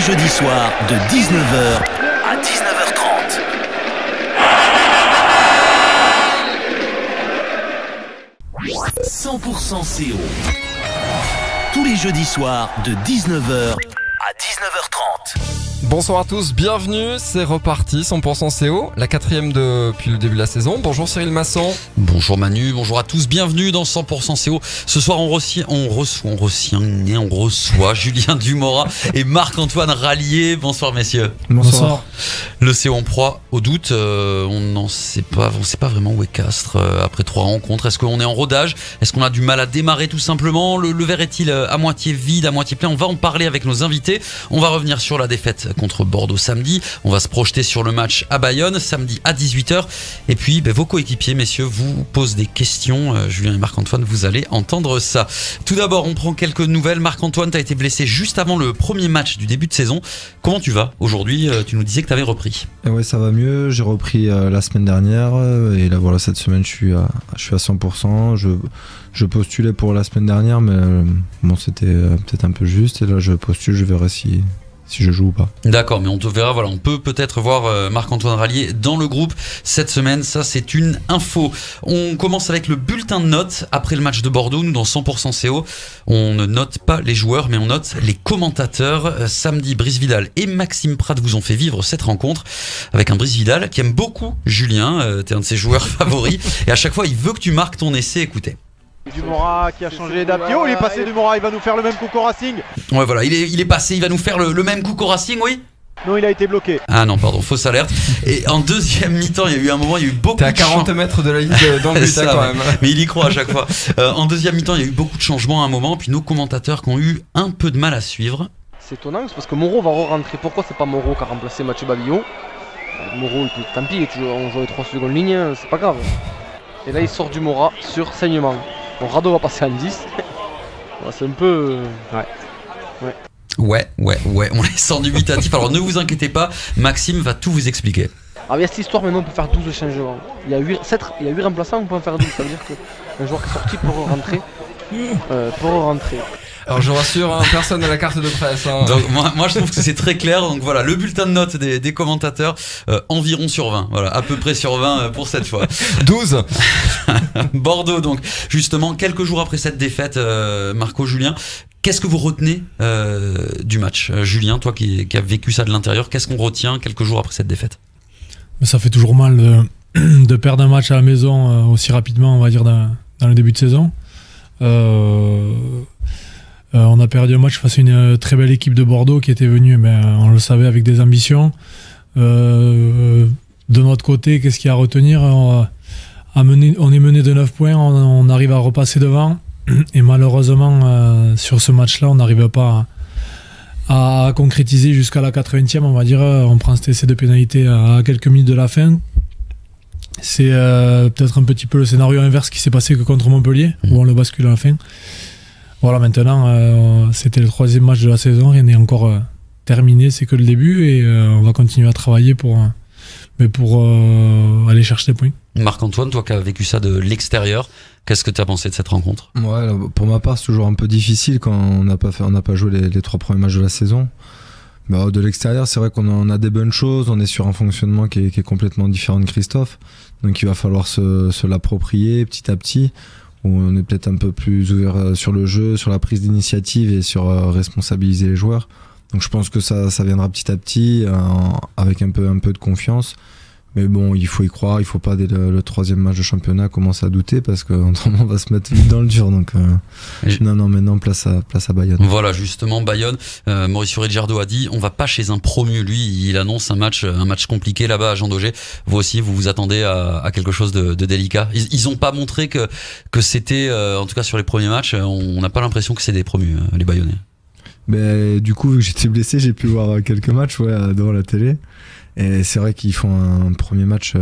jeudis soirs de 19h à 19h30. « 100% CO » tous les jeudis soirs de 19h à 19h30. Bonsoir à tous, bienvenue, c'est reparti, 100% CO, la 4e depuis le début de la saison. Bonjour Cyril Masson. Bonjour Manu, bonjour à tous, bienvenue dans 100% CO. Ce soir on reçoit Julien Dumora et Marc-Antoine Rallier. Bonsoir messieurs. Bonsoir. Le CO en proie au doute, on sait pas vraiment où est Castres après 3 rencontres. Est-ce qu'on est en rodage? Est-ce qu'on a du mal à démarrer tout simplement? Le verre est-il à moitié vide, à moitié plein? On va en parler avec nos invités. On va revenir sur la défaite contre Bordeaux samedi. On va se projeter sur le match à Bayonne samedi à 18h. Et puis vos coéquipiers, messieurs, vous posent des questions. Julien et Marc-Antoine, vous allez entendre ça. Tout d'abord, on prend quelques nouvelles. Marc-Antoine, tu as été blessé juste avant le premier match du début de saison. Comment tu vas aujourd'hui? Tu nous disais que tu avais repris. Oui, ça va mieux. J'ai repris la semaine dernière. Et là, voilà, cette semaine, je suis à 100%. Je postulais pour la semaine dernière, mais bon, c'était peut-être un peu juste. Et là, je postule, je verrai si je joue ou pas. D'accord, mais on te verra, voilà, on peut peut-être voir Marc-Antoine Rallier dans le groupe cette semaine, ça c'est une info. On commence avec le bulletin de notes après le match de Bordeaux. Nous dans 100% CO, on ne note pas les joueurs mais on note les commentateurs. Samedi, Brice Vidal et Maxime Prat vous ont fait vivre cette rencontre avec un Brice Vidal qui aime beaucoup Julien, t'es un de ses joueurs favoris et à chaque fois il veut que tu marques ton essai, écoutez. Dumora qui a changé d'appui. Oh, il est passé Dumora, il va nous faire le même coup qu'au Racing. Ouais, voilà, il est passé, il va nous faire le même coup qu'au Racing, oui. Non, il a été bloqué. Ah non, pardon, fausse alerte. Et en deuxième mi-temps, il y a eu un moment, il y a eu beaucoup de changements. T'es à 40 mètres de la ligne dans le but quand même. Mais il y croit à chaque fois. En deuxième mi-temps, il y a eu beaucoup de changements à un moment, puis nos commentateurs qui ont eu un peu de mal à suivre. C'est étonnant, c'est parce que Moreau va re-rentrer. Pourquoi c'est pas Moreau qui a remplacé Mathieu Babillon? Moreau, tant pis, on joue les 3 secondes lignes, c'est pas grave. Et là, il sort Dumora sur saignement. Bon, Rado va passer en 10. C'est un peu... Ouais, on est sans dubitatif. Alors ne vous inquiétez pas, Maxime va tout vous expliquer. Alors il y a cette histoire, maintenant on peut faire 12 changements. Il y a 8 remplaçants, on peut en faire 12. Ça veut dire qu'un joueur qui est sorti pour rentrer. Alors je rassure, personne n'a la carte de presse. Donc moi je trouve que c'est très clair. Donc voilà, le bulletin de notes des commentateurs, environ sur 20. Voilà, à peu près sur 20 pour cette fois. 12. Bordeaux donc, justement, quelques jours après cette défaite, Marco, Julien, qu'est-ce que vous retenez du match? Julien, toi qui as vécu ça de l'intérieur, qu'est-ce qu'on retient quelques jours après cette défaite? Ça fait toujours mal de perdre un match à la maison aussi rapidement, on va dire, dans le début de saison. On a perdu un match face à une très belle équipe de Bordeaux qui était venue, on le savait, avec des ambitions. De notre côté, qu'est-ce qu'il y a à retenir? On est mené de 9 points, on arrive à repasser devant. Et malheureusement, sur ce match-là, on n'arrive pas à concrétiser jusqu'à la 80e, on va dire. On prend cet essai de pénalité à quelques minutes de la fin. C'est peut-être un petit peu le scénario inverse qui s'est passé que contre Montpellier, où on le bascule à la fin. Voilà, maintenant, c'était le 3e match de la saison, rien n'est encore terminé, c'est que le début, et on va continuer à travailler pour aller chercher des points. Marc-Antoine, toi qui as vécu ça de l'extérieur, qu'est-ce que tu as pensé de cette rencontre? Ouais, pour ma part, c'est toujours un peu difficile quand on n'a pas joué les 3 premiers matchs de la saison. Mais de l'extérieur, c'est vrai qu'on a des bonnes choses, on est sur un fonctionnement qui est complètement différent de Christophe, donc il va falloir se l'approprier petit à petit. Où on est peut-être un peu plus ouvert sur le jeu, sur la prise d'initiative et sur responsabiliser les joueurs. Donc je pense que ça viendra petit à petit, avec un peu de confiance. Mais bon, il faut y croire, il faut pas dès le 3e match de championnat commencer à douter parce qu'autrement on va se mettre vite dans le dur. Donc maintenant place à Bayonne. Voilà, justement Bayonne, Mauricio Ricciardo a dit on va pas chez un promu. Lui, il annonce un match compliqué là-bas à Jean Daugé. Vous aussi, vous vous attendez à quelque chose de délicat. Ils ont pas montré que c'était, en tout cas sur les premiers matchs, on n'a pas l'impression que c'est des promus, les Bayonnais. Mais du coup, vu que j'étais blessé, j'ai pu voir quelques matchs devant la télé. Et c'est vrai qu'ils font un premier match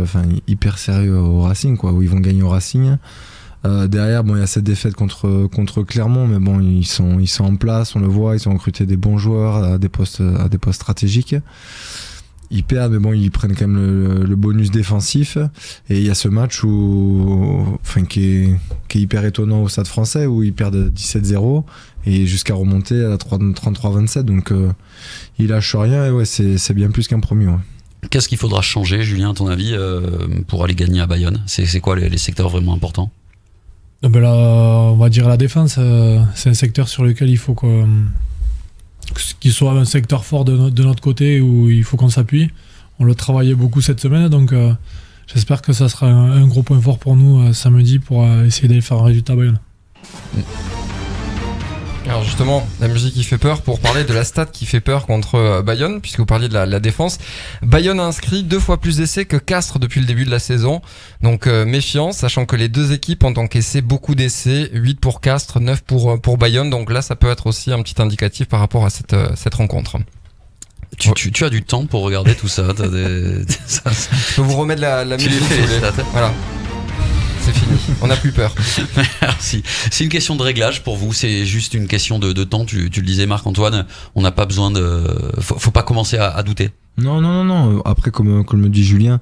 hyper sérieux au Racing, où ils vont gagner au Racing. Derrière, il y a cette défaite contre Clermont, mais bon, ils sont en place, on le voit, ils ont recruté des bons joueurs à des postes stratégiques. ils perdent, mais bon, ils prennent quand même le bonus défensif. Et il y a ce match qui est hyper étonnant au Stade Français, où ils perdent 17-0 et jusqu'à remonter à la 33-27. Donc ils lâchent rien, et ouais, c'est bien plus qu'un premier. Ouais. Qu'est-ce qu'il faudra changer, Julien, à ton avis, pour aller gagner à Bayonne? C'est quoi les secteurs vraiment importants? Là, on va dire la défense, c'est un secteur sur lequel il faut qu'il soit un secteur fort de notre côté, où il faut qu'on s'appuie. On le travaillait beaucoup cette semaine, donc j'espère que ça sera un gros point fort pour nous samedi pour essayer d'aller faire un résultat à Bayonne. Alors justement, la musique qui fait peur, pour parler de la stat qui fait peur contre Bayonne, puisque vous parliez de la défense. Bayonne a inscrit 2 fois plus d'essais que Castres depuis le début de la saison. Donc méfiance, sachant que les deux équipes ont encaissé beaucoup d'essais, 8 pour Castres, 9 pour Bayonne. Donc là, ça peut être aussi un petit indicatif par rapport à cette rencontre. Tu as du temps pour regarder tout ça, Je peux vous remettre la musique si vous voulez. Voilà. C'est fini, on n'a plus peur. Merci. C'est une question de réglage pour vous, c'est juste une question de temps. Tu le disais, Marc-Antoine, on n'a pas besoin de. Faut pas commencer à douter. Non. Après, comme le dit Julien,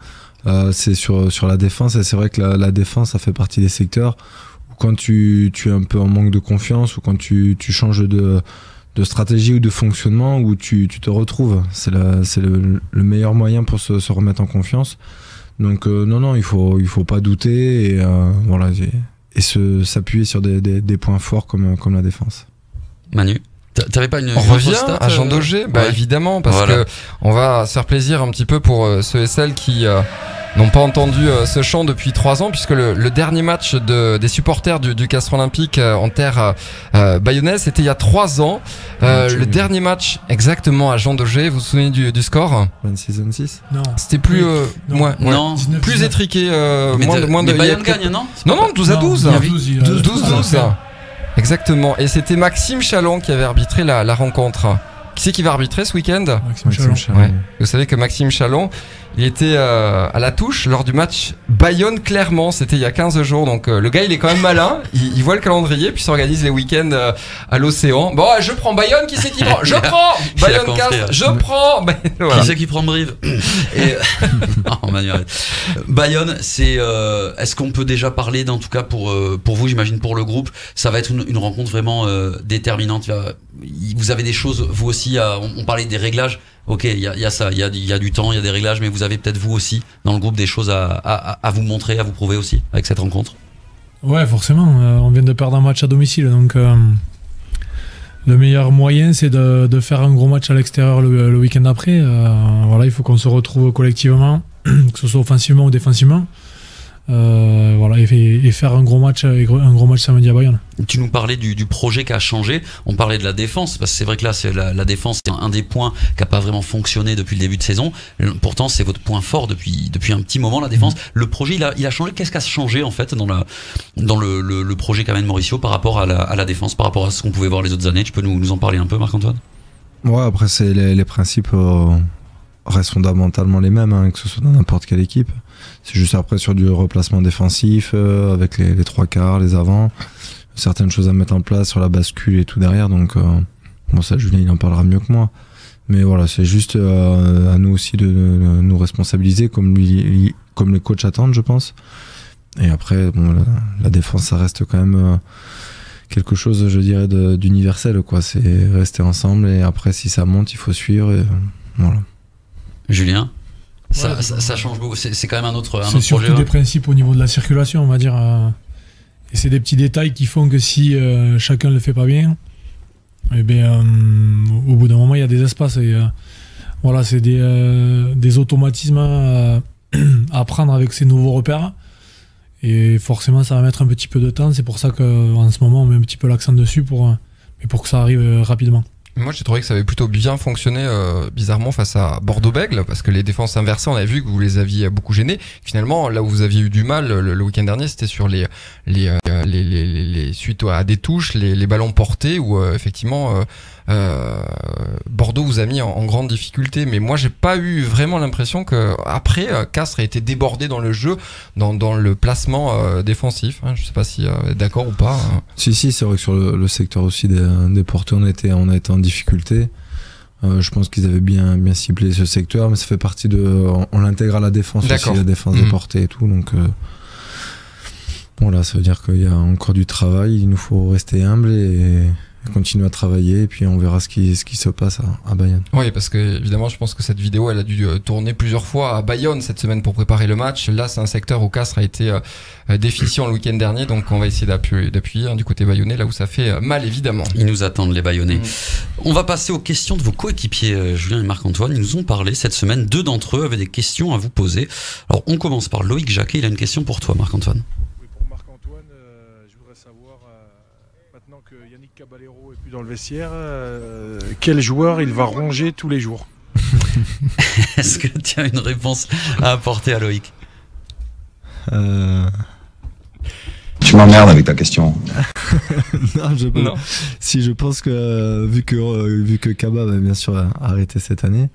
c'est sur la défense, et c'est vrai que la défense, ça fait partie des secteurs où quand tu es un peu en manque de confiance, ou quand tu changes de stratégie ou de fonctionnement, où tu te retrouves. C'est le meilleur moyen pour se remettre en confiance. Donc non, il faut pas douter, et voilà, et s'appuyer sur des points forts comme la défense. Manu, t'avais pas une. On revient à Jean Daugé, évidemment, parce que on va se faire plaisir un petit peu pour ceux et celles qui n'ont pas entendu ce chant depuis 3 ans, puisque le dernier match des supporters du Castres Olympique en terre bayonnaise, c'était il y a 3 ans. Le dernier match exactement à Jean Daugé, vous vous souvenez du score? 26-26. Non. C'était plus non. 19, plus étriqué, moins mais de Bayonne gagne, non? Non, 12-12. 12-12. Ouais. Exactement. Et c'était Maxime Chalon qui avait arbitré la rencontre. Qui c'est qui va arbitrer ce week-end? Maxime Chalon. Ouais. Vous savez que Maxime Chalon, il était à la touche lors du match Bayonne-Clermont, c'était il y a 15 jours. Donc le gars, il est quand même malin, il voit le calendrier, puis s'organise les week-ends à l'océan. Bon, je prends Bayonne, qui c'est qui prend? Je prends Bayonne Castres, je prends voilà. Qui c'est qui prend Brive? Et non, Manu, arrête. Bayonne, c'est est-ce qu'on peut déjà parler, en tout cas pour vous, j'imagine pour le groupe, ça va être une rencontre vraiment déterminante. Vous avez des choses, vous aussi, on parlait des réglages. Ok, il y a ça, il y a du temps, il y a des réglages, mais vous avez peut-être vous aussi dans le groupe des choses à vous montrer, à vous prouver aussi avec cette rencontre. Ouais, forcément, on vient de perdre un match à domicile, donc le meilleur moyen, c'est de faire un gros match à l'extérieur le week-end après. Voilà, il faut qu'on se retrouve collectivement, que ce soit offensivement ou défensivement. Voilà, et faire un gros match samedi à Bayonne. Tu nous parlais du projet qui a changé, on parlait de la défense, parce que c'est vrai que là c'est la défense, c'est un des points qui n'a pas vraiment fonctionné depuis le début de saison. Pourtant c'est votre point fort depuis un petit moment, la défense. Le projet il a changé. Qu'est-ce qui a changé en fait dans le projet qu'amène Mauricio par rapport à la défense, par rapport à ce qu'on pouvait voir les autres années? Tu peux nous en parler un peu, Marc-Antoine? Ouais, après c'est les principes restent fondamentalement les mêmes, que ce soit dans n'importe quelle équipe. C'est juste après sur du replacement défensif, avec les 3 quarts, les avants, certaines choses à mettre en place sur la bascule et tout derrière. Donc bon, ça Julien il en parlera mieux que moi. Mais voilà, c'est juste à nous aussi de nous responsabiliser comme les coachs attendent, je pense. Et après, bon, la défense, ça reste quand même quelque chose, je dirais, d'universel, quoi. C'est rester ensemble, et après si ça monte, il faut suivre, et voilà. Julien, ça change beaucoup, c'est quand même un autre projet. C'est surtout des principes au niveau de la circulation, on va dire. Et c'est des petits détails qui font que si chacun ne le fait pas bien, eh bien, au bout d'un moment, il y a des espaces. Et voilà, c'est des automatismes à prendre avec ces nouveaux repères. Et forcément, ça va mettre un petit peu de temps. C'est pour ça qu'en ce moment, on met un petit peu l'accent dessus pour que ça arrive rapidement. Moi j'ai trouvé que ça avait plutôt bien fonctionné bizarrement face à Bordeaux-Bègles, parce que les défenses inversées, on avait vu que vous les aviez beaucoup gênés. Finalement, là où vous aviez eu du mal le week-end dernier, c'était sur les suite à des touches, les ballons portés, où effectivement Bordeaux vous a mis en grande difficulté. Mais moi j'ai pas eu vraiment l'impression que après Castres a été débordé dans le jeu, dans le placement défensif. Je sais pas si d'accord ou pas. Si, c'est vrai que sur le secteur aussi des porteurs, on a été en difficulté. Je pense qu'ils avaient bien ciblé ce secteur, mais ça fait partie de. On l'intègre à la défense aussi, la défense de portée et tout. Donc voilà, ça veut dire qu'il y a encore du travail. Il nous faut rester humble et continuer à travailler, et puis on verra ce qui se passe à Bayonne. Oui, parce que évidemment, je pense que cette vidéo, elle a dû tourner plusieurs fois à Bayonne cette semaine pour préparer le match. Là, c'est un secteur où Castres a été déficient le week-end dernier, donc on va essayer d'appuyer du côté bayonnais, là où ça fait mal, évidemment. Ils nous attendent, les Bayonnais. On va passer aux questions de vos coéquipiers, Julien et Marc-Antoine. Ils nous ont parlé cette semaine. 2 d'entre eux avaient des questions à vous poser. Alors, on commence par Loïc Jacquet. Il a une question pour toi, Marc-Antoine. Que Yannick Caballero est plus dans le vestiaire, quel joueur il va ronger tous les jours? Est-ce que tu as une réponse à apporter à Loïc? Tu m'emmerdes avec ta question. Non. Si, je pense que vu que Kaba va bien sûr arrêter cette année,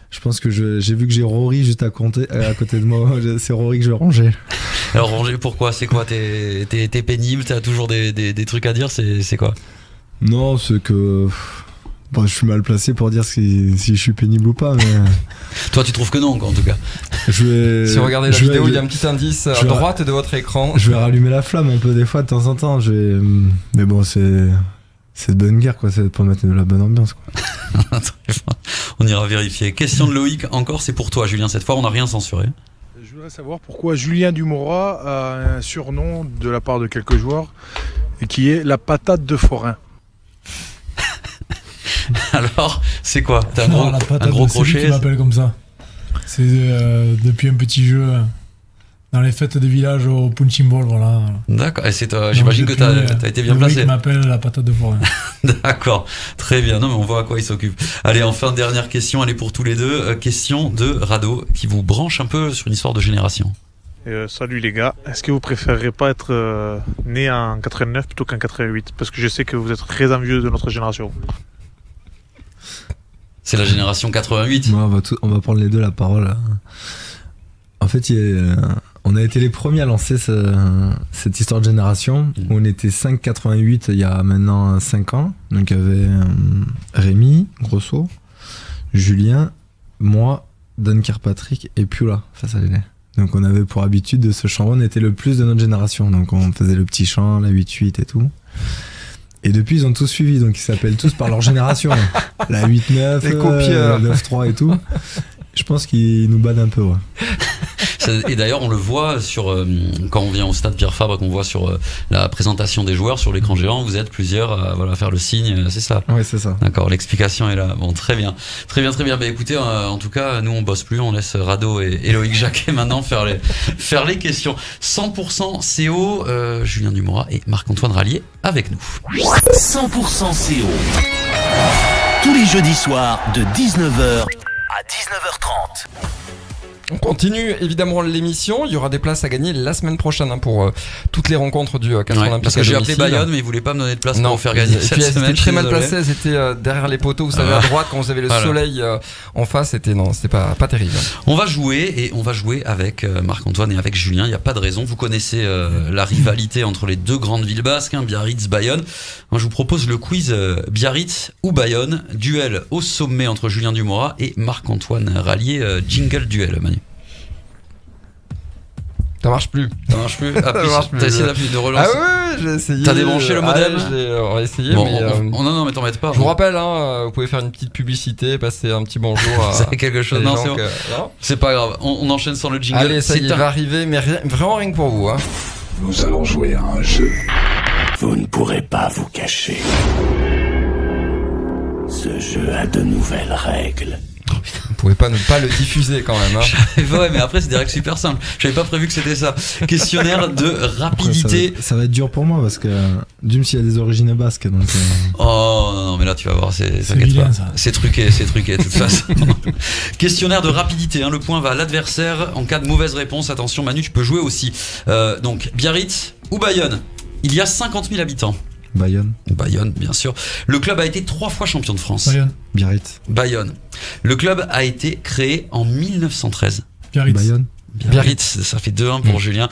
je pense que j'ai vu que j'ai Rory juste à côté de moi. C'est Rory que je vais ranger. Alors ranger, pourquoi? C'est quoi? T'es pénible? T'as toujours des trucs à dire? C'est quoi? Non, c'est que je suis mal placé pour dire si je suis pénible ou pas. Mais toi, tu trouves que non, en tout cas. Si vous regardez la vidéo, il y a un petit indice à droite de votre écran. Je vais rallumer la flamme un peu des fois de temps en temps. Mais bon, c'est de bonne guerre, quoi. C'est pour mettre de la bonne ambiance, quoi. On ira vérifier. Question de Loïc, encore, c'est pour toi, Julien. Cette fois, on n'a rien censuré. Je voudrais savoir pourquoi Julien Dumora a un surnom de la part de quelques joueurs qui est la patate de forain. Alors, c'est quoi? T'as un gros crochet? C'est lui qui m'appelle comme ça. C'est depuis un petit jeu dans les fêtes des villages au punching ball, voilà. D'accord, et c'est toi, j'imagine que t'as été bien placé. Qui m'appelle la patate de forain. D'accord, très bien. Non mais on voit à quoi il s'occupe. Allez, enfin, dernière question, elle est pour tous les deux. Question de Rado, qui vous branche un peu sur une histoire de génération. Salut les gars, est-ce que vous préféreriez pas être né en 89 plutôt qu'en 88? Parce que je sais que vous êtes très envieux de notre génération. C'est la génération 88. Ouais, on va prendre les deux la parole. En fait, on a été les premiers à lancer cette histoire de génération. Où on était 5,88 il y a maintenant 5 ans. Donc il y avait Rémi, Grosso, Julien, moi, Don Kirkpatrick et Pioula face à Lélé. Donc on avait pour habitude de se chanter, on était le plus de notre génération. Donc on faisait le petit chant, la 8-8 et tout. Et depuis, ils ont tous suivi, donc ils s'appellent tous par leur génération. La 8-9, les copieurs, 9-3 et tout. Je pense qu'ils nous battent un peu, ouais. Et d'ailleurs, on le voit quand on vient au stade Pierre Fabre, qu'on voit sur la présentation des joueurs sur l'écran géant, vous êtes plusieurs à faire le signe, c'est ça? Oui, c'est ça. D'accord, l'explication est là. Bon, très bien. Très bien. Bah, écoutez, en tout cas, nous on bosse plus, on laisse Rado et Loïc Jacquet maintenant faire les questions. 100% CO, Julien Dumora et Marc-Antoine Rallier avec nous. 100% CO. Tous les jeudis soirs de 19h à 19h30. On continue évidemment l'émission. Il y aura des places à gagner la semaine prochaine pour toutes les rencontres du Castres Olympique. Parce que j'ai appelé Bayonne, mais ils voulaient pas me donner de place pour vous faire gagner cette semaine. C'était très mal placé. Elles étaient derrière les poteaux, vous savez, à droite, quand vous avez le soleil en face. C'était pas terrible. On va jouer avec Marc-Antoine et avec Julien. Il n'y a pas de raison. Vous connaissez la rivalité entre les deux grandes villes basques, Biarritz, Bayonne. Moi, je vous propose le quiz Biarritz ou Bayonne. Duel au sommet entre Julien Dumora et Marc-Antoine Rallier. Jingle duel, Manu. Ça marche plus. T'as essayé de relancer? Ah ouais, j'ai essayé. T'as débranché le modèle? On va essayer. Bon, mais non, mais t'en mettes pas. Je vous rappelle, vous pouvez faire une petite publicité, passer un petit bonjour à. C'est quelque chose. Non, c'est bon. C'est pas grave. On enchaîne sans le jingle. Allez, ça y est, va arriver, mais vraiment rien que pour vous. Nous allons jouer à un jeu. Vous ne pourrez pas vous cacher. Ce jeu a de nouvelles règles. Vous pouvez pas ne pas le diffuser quand même. Ouais, mais après c'est des règles super simples. J'avais pas prévu que c'était ça. Questionnaire de rapidité. Après, ça va être dur pour moi parce que Dum s'il y a des origines basques. Donc, Oh non, mais là tu vas voir, c'est vilain, ça. C'est truqué de toute façon. Questionnaire de rapidité. Le point va à l'adversaire en cas de mauvaise réponse. Attention, Manu, tu peux jouer aussi. Donc Biarritz ou Bayonne. Il y a 50 000 habitants. Bayonne, bien sûr. Le club a été 3 fois champion de France. Bayonne. Biarritz. Bayonne. Le club a été créé en 1913. Biarritz. Bayonne. Biarritz, ça fait 2-1 pour Julien.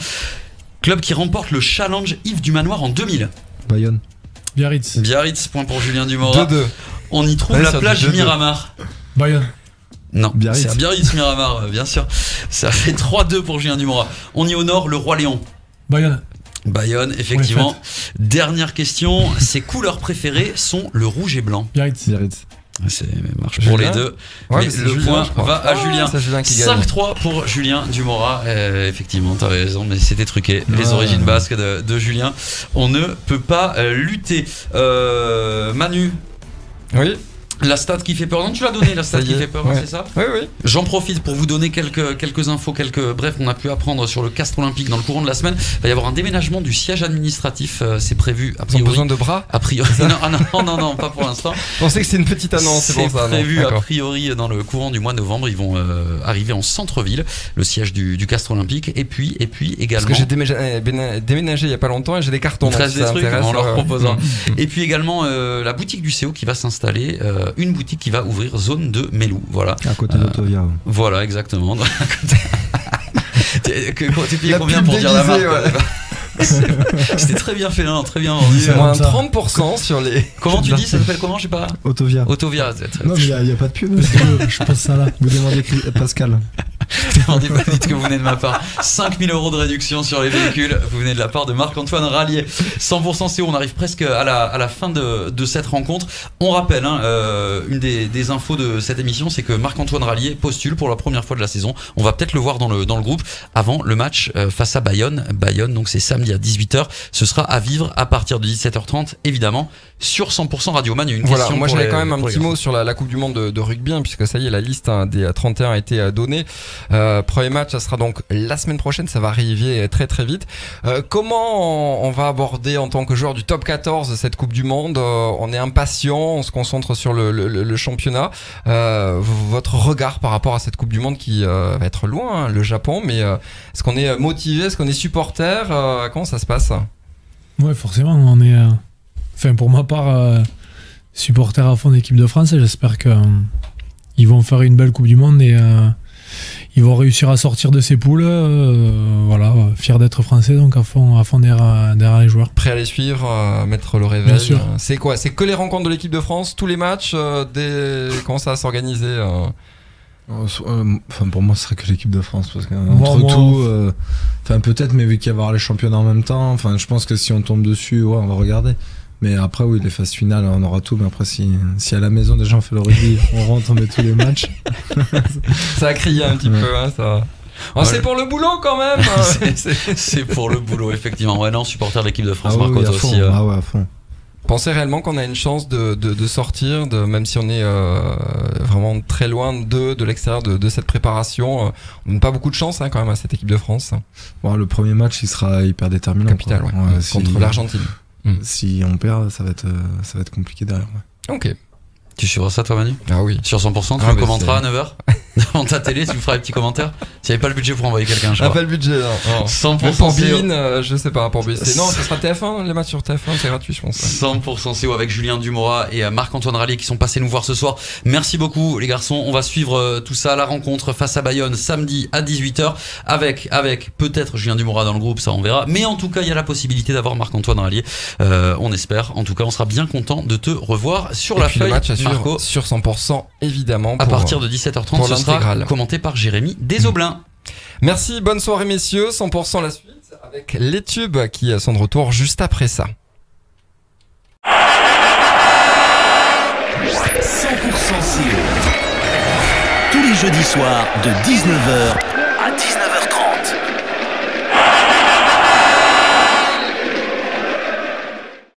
Club qui remporte le challenge Yves du Manoir en 2000. Bayonne. Biarritz. Biarritz, point pour Julien Dumora. 2-2. On y trouve Ouais, la sur plage du 2-2. Miramar. Bayonne. Non, Biarritz. c'est à Biarritz Miramar, bien sûr. Ça fait 3-2 pour Julien Dumora. On y honore le Roi Léon. Bayonne. Bayonne, effectivement. Dernière question. Ses couleurs préférées sont le rouge et blanc. Biarritz. Biarritz. C'est marche pour Julien. les deux. Ouais, mais mais c'est le Julien, point je crois. va à Julien. C'est Julien qui gagne. 5-3 pour Julien Dumora. Effectivement, t'as raison, mais c'était truqué. Les Ouais. origines basques de Julien. On ne peut pas lutter. Manu, Oui, la stat qui fait peur. Non, tu l'as donné, la stat Ça y qui est, fait peur, ouais. c'est ça? oui, oui. J'en profite pour vous donner quelques infos, bref, on a pu apprendre sur le Castre Olympique dans le courant de la semaine. Il va y avoir un déménagement du siège administratif, c'est prévu a Ils ont priori. besoin de bras. A priori, non, pas pour l'instant. Je pensais que c'est une petite annonce, c'est pour ça. non. prévu a D'accord. priori dans le courant du mois de novembre. Ils vont arriver en centre-ville, le siège du Castre Olympique, et puis Parce également. que j'ai déménagé il y a pas longtemps et j'ai des cartons. Il te donc reste si des ça trucs, intéresse, on leur ouais. propose un. Et puis également la boutique du CO qui va s'installer, une boutique qui va ouvrir zone de Melou. Voilà. À côté d'Autovia. Voilà, exactement. T'es payé La combien pub pour dire la marque? déguisée, C'était très bien fait, très bien vendu. C'est Moins comme ça. 30% sur les. Comment tu dis? Ça s'appelle comment? Je sais pas. Autovia. Autovia. c'est très- Non, mais il n'y a pas de pub. Je passe ça là. Vous demandez Pascal. Demandez pas, dites que vous venez de ma part. 5 000 € de réduction sur les véhicules. Vous venez de la part de Marc-Antoine Rallier. 100% CO. On arrive presque à la fin de cette rencontre. On rappelle, une des infos de cette émission, c'est que Marc-Antoine Rallier postule pour la première fois de la saison. On va peut-être le voir dans le groupe avant le match face à Bayonne. Bayonne, donc c'est samedi à 18h. Ce sera à vivre à partir de 17h30, évidemment, sur 100% Radio Man. Il y a une Voilà, question moi pour j'avais les- quand même un pour les petit garçons. mot sur la Coupe du Monde de rugby, puisque ça y est, la liste des 31 a été donnée. Premier match, ça sera donc la semaine prochaine, ça va arriver très très vite. Comment on va aborder en tant que joueur du top 14 cette Coupe du Monde? On est impatient, on se concentre sur le championnat. Votre regard par rapport à cette Coupe du Monde qui va être loin, le Japon, mais est-ce qu'on est motivé, est-ce qu'on est supporter? Comment ça se passe? Ouais, forcément, on est. Enfin, pour ma part, supporter à fond d'équipe de France, et j'espère que ils vont faire une belle Coupe du Monde et ils vont réussir à sortir de ces poules. Voilà, fier d'être français, donc à fond derrière les joueurs. Prêt à les suivre, mettre le réveil. Bien sûr. C'est quoi? C'est que les rencontres de l'équipe de France, tous les matchs, comment ça va s'organiser? Enfin, pour moi, ce serait que l'équipe de France. Parce Moi, qu'entre tout, enfin, peut-être, mais vu qu'il va y avoir les championnats en même temps, enfin, je pense que si on tombe dessus, ouais, on va regarder. Mais après, oui, les phases finales, on aura tout. Mais après, si à la maison, déjà, on fait le rugby, on rentre, on met tous les matchs. Ça a crié un petit Ouais. peu, hein, ça. Oh, Ouais. c'est pour le boulot quand même. hein. C'est pour le boulot, effectivement. Ouais, non, supporter de l'équipe de France, Ah oui, Marco, oui, à toi fond. aussi. Ah ouais, à fond. Pensez réellement qu'on a une chance de sortir, même si on est vraiment très loin de l'extérieur de cette préparation. On n'a pas beaucoup de chance quand même à cette équipe de France. Bon, le premier match, il sera hyper déterminant. Capital, quoi. ouais. Si- Contre l'Argentine. Si on perd, ça va être compliqué derrière. Ouais. Ok. Tu suivras ça, toi, Manu? Ah oui. Sur 100%, tu Ah, le mais commenteras à 9h devant ta télé, tu me feras les petits commentaires. S'il n'y avait pas le budget pour envoyer quelqu'un, je Ah, crois. pas le budget, non. 100% Même pour CO. Bein, je sais pas, pour BC. Non, ce sera TF1, les matchs sur TF1, c'est gratuit, je pense. 100% CO avec Julien Dumora et Marc-Antoine Rallier qui sont passés nous voir ce soir. Merci beaucoup les garçons. On va suivre tout ça, la rencontre face à Bayonne samedi à 18h avec peut-être Julien Dumora dans le groupe, ça on verra. Mais en tout cas, il y a la possibilité d'avoir Marc-Antoine Rallier. On espère. En tout cas, on sera bien content de te revoir sur Et la puis feuille. le match à suivre Marco, sur 100% évidemment. à pour- partir de 17h30, pour ce sera l'intégrale. commenté par Jérémy Desoblin. Merci, bonne soirée messieurs, 100% la suite avec les tubes qui sont de retour juste après ça. 100% CO. Tous les jeudis soirs de 19h